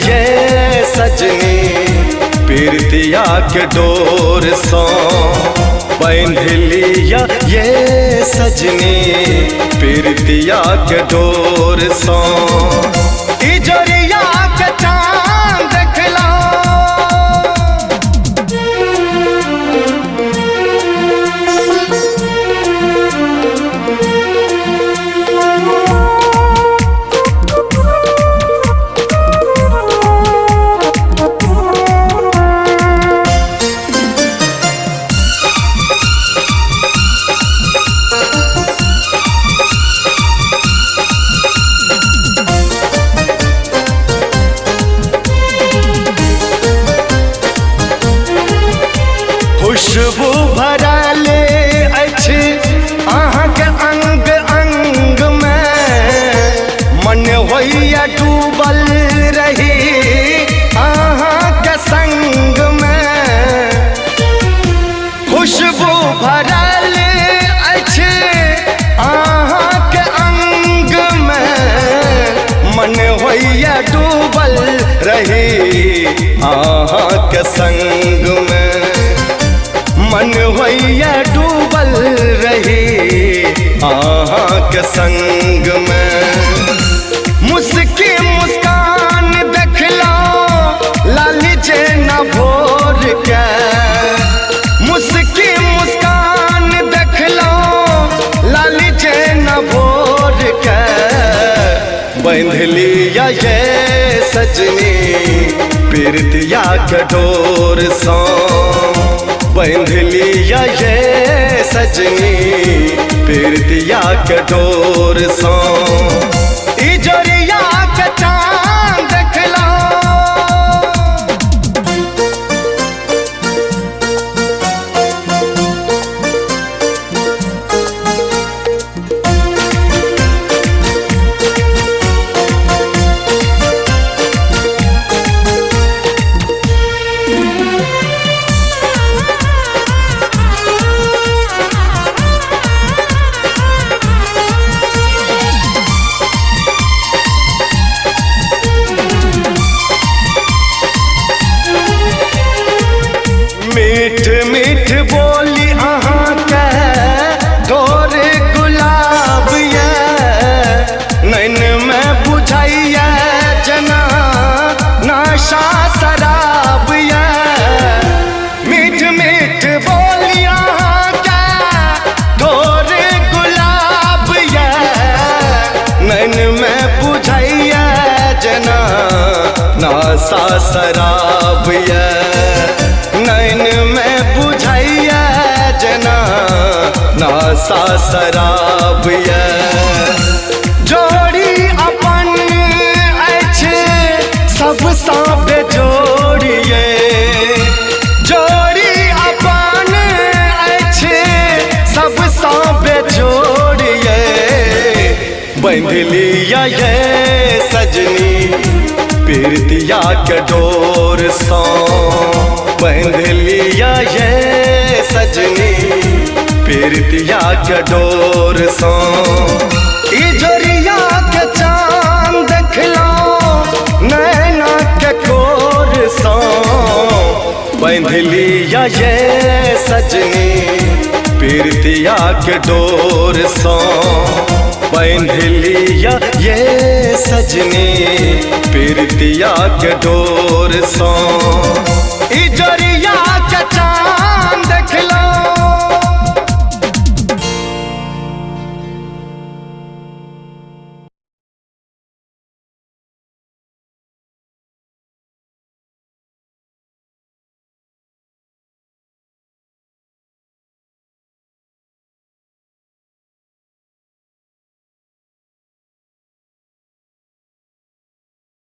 ये सजनी पीरतिया के डोर सो बांध लिया ये सजनी पीरतिया के डोर सो इजरिया के चांद देखला खुशबू भरले अछि अहाँके अंग अंग में मन होइया डूबल रही अहाँके संग में खुशबू भरले अछि अहाँके अंग में मन होइया डूबल रही अहाँके संग में मन होइया डूबल रही अहाँके संग में मुस्की मुस्कान देखला लाली जे न भोर के मुस्की मुस्कान देखला लाली जे न भोर के बांध लिया ये सजनी पीरतिया के डोर सो बांध लिया ये सजनी पीरतिया के डोर सो इजरिया के चांद देखला मीठ मीठ बोली अहाँके ढोर गुलाब ये नैन में बुझाइया जना नशा शराब ये मीठ मीठ बोली अहाँके ढोर गुलाब ये नैन में बुझाइया जना नशा शराब ये नैन में बुझाइया जना नशा शराब ये जोड़ी अपन अछि सब साबे जोड़िए जोड़ी अपन अछि सब साबे जोड़िए बांध लिया ये सजनी पीरतिया के डोर सो बांध लिया ये सजनी पीरतिया के डोर सो इजरिया के चांद देखला नैना के कोर सो बांध लिया ये सजनी पीरतिया के डोर सो बांध लिया ये सजनी पीरतिया के डोर सो